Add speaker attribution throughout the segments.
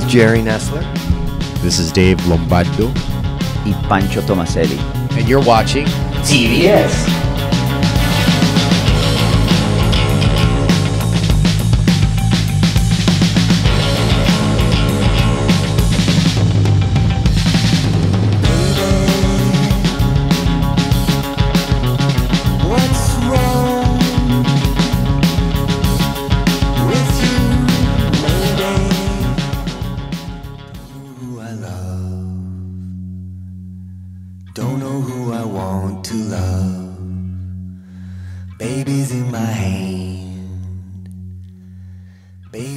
Speaker 1: Jerry Nessler.
Speaker 2: This is Dave Lombardo.
Speaker 3: Y Pancho Tomaselli.
Speaker 2: And you're watching
Speaker 3: TVS.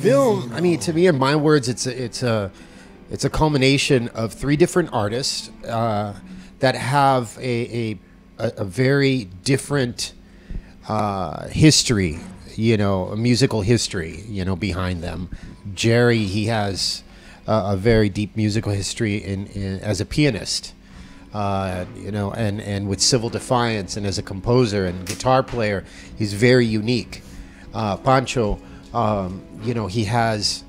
Speaker 2: Philm, I mean, to me, in my words, it's a culmination of three different artists that have a very different history, a musical history, behind them. Jerry, he has a very deep musical history as a pianist, and with Civil Defiance, and as a composer and guitar player, he's very unique. Pancho, he has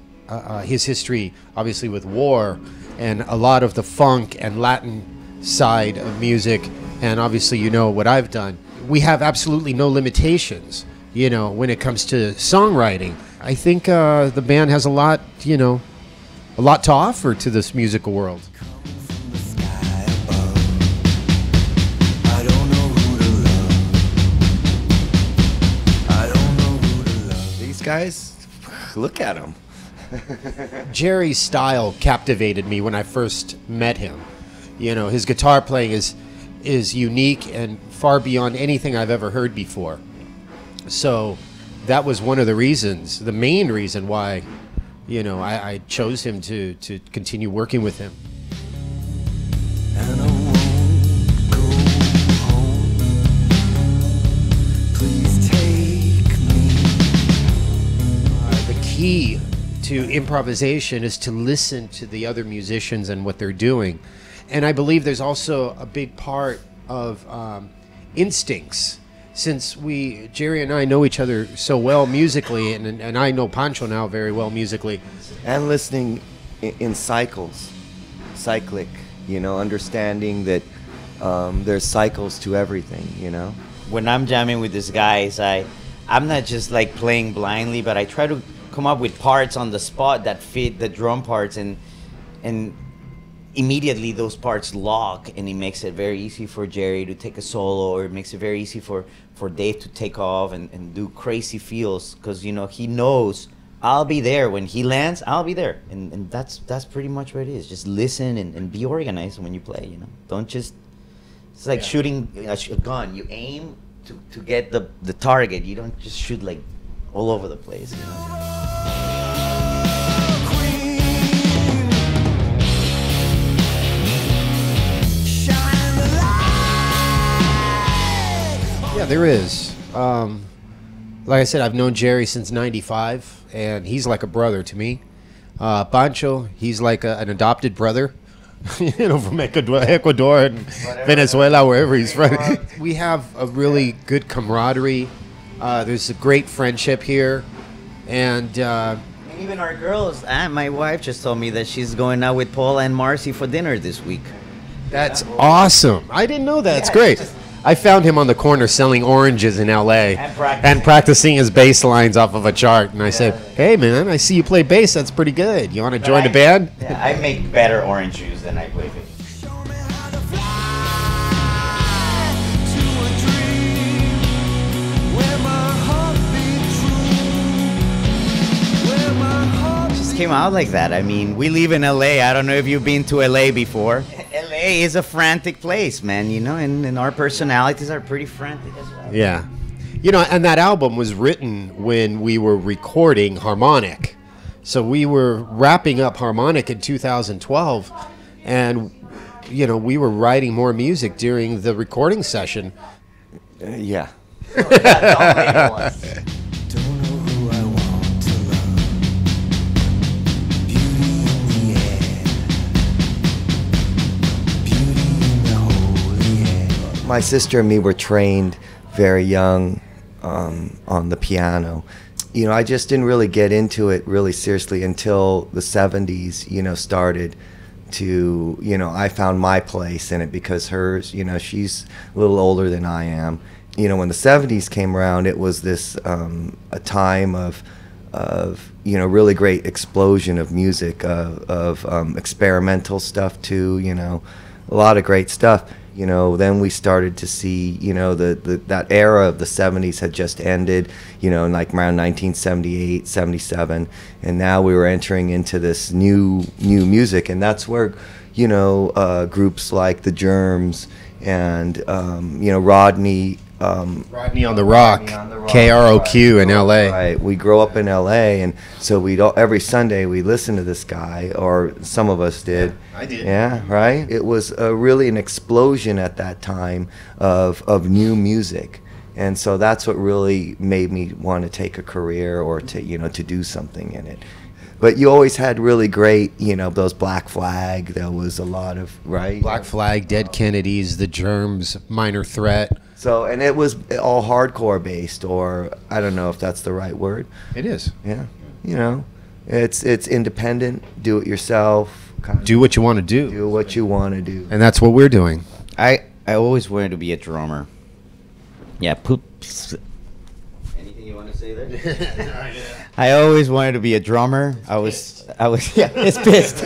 Speaker 2: his history, obviously, with war and a lot of the funk and Latin side of music. And obviously, what I've done. We have absolutely no limitations, when it comes to songwriting. I think the band has a lot to offer to this musical world.
Speaker 1: These guys, look at them.
Speaker 2: Jerry's style captivated me when I first met him. His guitar playing is unique and far beyond anything I've ever heard before. So that was one of the reasons, the main reason why, I chose him to continue working with him.
Speaker 4: And I won't go home. Please take me.
Speaker 2: The key to improvisation is to listen to the other musicians and what they're doing. And I believe there's also a big part of instincts. Since Jerry and I know each other so well musically, and I know Pancho now very well musically.
Speaker 1: And listening in cycles, cyclic, understanding that there's cycles to everything,
Speaker 3: When I'm jamming with these guys, I'm not just like playing blindly, but I try to come up with parts on the spot that fit the drum parts, and immediately those parts lock, and it makes it very easy for Jerry to take a solo, or it makes it very easy for Dave to take off and do crazy feels, because he knows I'll be there when he lands. I'll be there, and that's pretty much what it is. Just listen and be organized when you play. Don't just, it's like shooting a gun. You aim to get the target. You don't just shoot like all over the place.
Speaker 2: Yeah, there is. Like I said, I've known Jerry since '95, and he's like a brother to me. Pancho, he's like an adopted brother, from Ecuador and Venezuela, wherever he's from. We have a really good camaraderie. There's a great friendship here, and
Speaker 3: even our girls. My wife just told me that she's going out with Paula and Marcy for dinner this week.
Speaker 2: That's awesome. I didn't know that. It's great. I found him on the corner selling oranges in L.A. and practicing his bass lines off of a chart. And I said, hey, man, I see you play bass. That's pretty good. You want to join the band?
Speaker 3: Yeah, I make better orange juice than I play bass. Just came out like that. I mean, we live in L.A. I don't know if you've been to L.A. before. L.A. is a frantic place, man, and our personalities are pretty frantic as well.
Speaker 2: Yeah. And that album was written when we were recording Harmonic. So we were wrapping up Harmonic in 2012, and, we were writing more music during the recording session.
Speaker 1: Yeah. My sister and me were trained very young on the piano, you know, I just didn't really get into it really seriously until the 70s, you know, started to, you know, I found my place in it because hers, you know, she's a little older than I am. You know, when the 70s came around, it was this, a time of, you know, really great explosion of music, of experimental stuff too, you know, a lot of great stuff. You know, then we started to see, you know, that era of the 70s had just ended, you know, in like around 1978, 77, and now we were entering into this new music, and that's where, you know, groups like the Germs and, you know, Rodney
Speaker 2: on the Rock, KROQ
Speaker 1: right,
Speaker 2: in LA.
Speaker 1: Right, we grow up in LA, and so we every Sunday we listen to this guy, or some of us did.
Speaker 2: I did.
Speaker 1: Yeah, right. It was really an explosion at that time of new music, and so that's what really made me want to take a career or to, you know, to do something in it. But you always had really great, you know, those Black Flag. There was a lot of, right?
Speaker 2: Black Flag, Dead Kennedys, the Germs, Minor Threat.
Speaker 1: So, and it was all hardcore based, or I don't know if that's the right word.
Speaker 2: It is.
Speaker 1: Yeah, you know, it's independent, do it yourself.
Speaker 2: Do what you want to do.
Speaker 1: Do what you want to do.
Speaker 2: And that's what we're doing.
Speaker 3: I always wanted to be a drummer. Yeah, poop. Anything you want to say there? I always wanted to be a drummer. I was yeah, it's pissed.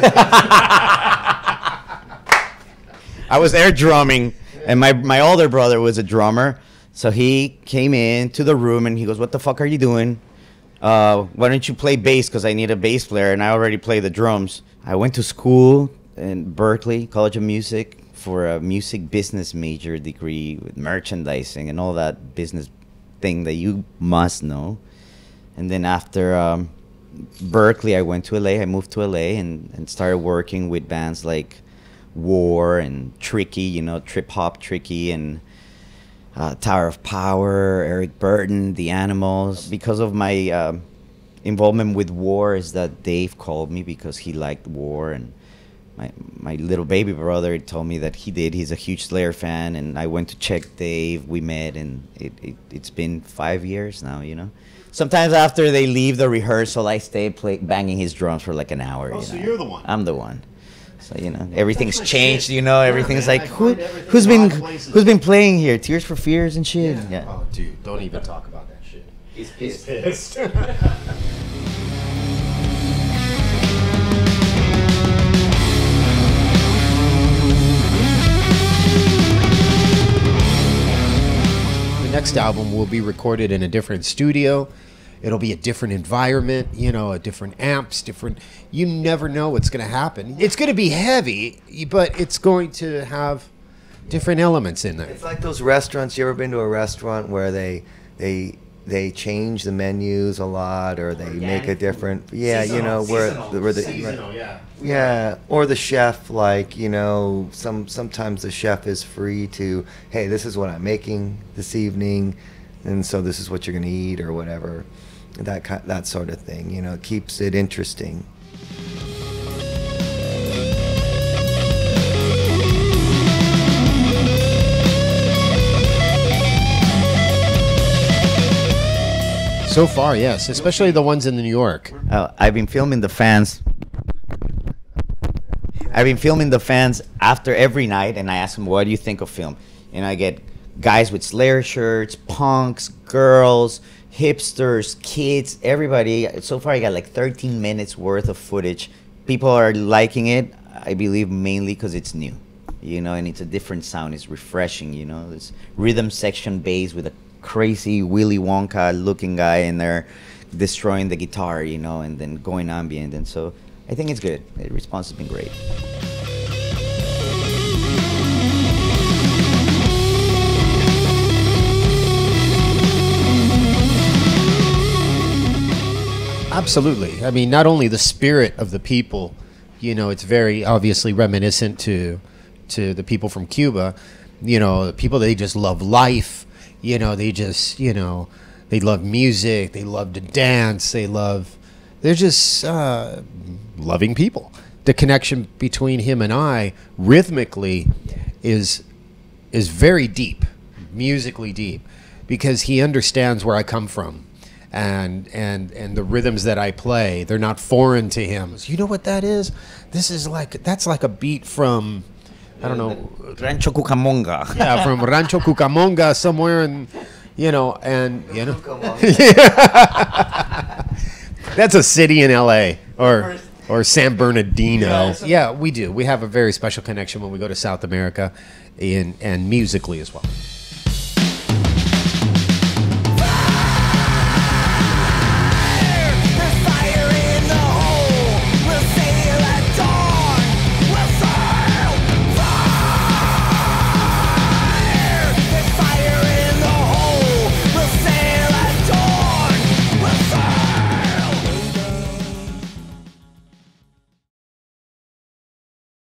Speaker 3: I was air drumming, and my older brother was a drummer, so he came into the room and he goes, "What the fuck are you doing? Why don't you play bass? Because I need a bass player, and I already play the drums." I went to school in Berkeley, College of Music, for a music business major degree with merchandising and all that business thing that you must know. And then after Berkeley, I went to LA. I moved to LA and started working with bands like War and Tricky, you know, Trip Hop Tricky, and Tower of Power, Eric Burden, The Animals. Because of my involvement with War, is that Dave called me because he liked War, and my little baby brother told me that he did. He's a huge Slayer fan, and I went to check Dave. We met, and it's been 5 years now, you know. Sometimes after they leave the rehearsal, I stay banging his drums for like an hour.
Speaker 2: Oh,
Speaker 3: you
Speaker 2: so
Speaker 3: know?
Speaker 2: you're the one.
Speaker 3: I'm the one. So, you know, everything's changed, you know, everything's like, who's been playing here? Tears for Fears and shit? Yeah.
Speaker 2: Oh, dude, don't even talk about that shit.
Speaker 3: He's pissed.
Speaker 2: Pissed. The next album will be recorded in a different studio. It'll be a different environment, you know, a different amps, different. You never know what's going to happen. It's going to be heavy, but it's going to have different elements in there.
Speaker 1: It's like those restaurants. You ever been to a restaurant where they change the menus a lot, or they make a different, you know, where the yeah, or the chef, like, you know, sometimes the chef is free to, hey, this is what I'm making this evening, and so this is what you're going to eat or whatever. That sort of thing, you know, it keeps it interesting.
Speaker 2: So far, yes, especially the ones in New York.
Speaker 3: I've been filming the fans. I've been filming the fans after every night, and I ask them, "What do you think of film?" And I get guys with Slayer shirts, punks, girls, hipsters, kids, everybody. So far, I got like 13 minutes worth of footage. People are liking it, I believe, mainly because it's new, you know, and it's a different sound. It's refreshing, you know. This rhythm section bass with a crazy Willy Wonka looking guy in there destroying the guitar, you know, and then going ambient. And so I think it's good. The response has been great.
Speaker 2: Absolutely. I mean, not only the spirit of the people, you know, it's very obviously reminiscent to the people from Cuba, you know, the people, they just love life, you know, they just, you know, they love music, they love to dance, they're just loving people. The connection between him and I rhythmically is very deep, musically deep, because he understands where I come from. and the rhythms that I play, they're not foreign to him. You know what that is? That's like a beat from, I don't know,
Speaker 3: Rancho Cucamonga.
Speaker 2: yeah, from Rancho Cucamonga somewhere in, that's a city in LA or San Bernardino. Yeah, we do. We have a very special connection when we go to South America and musically as well.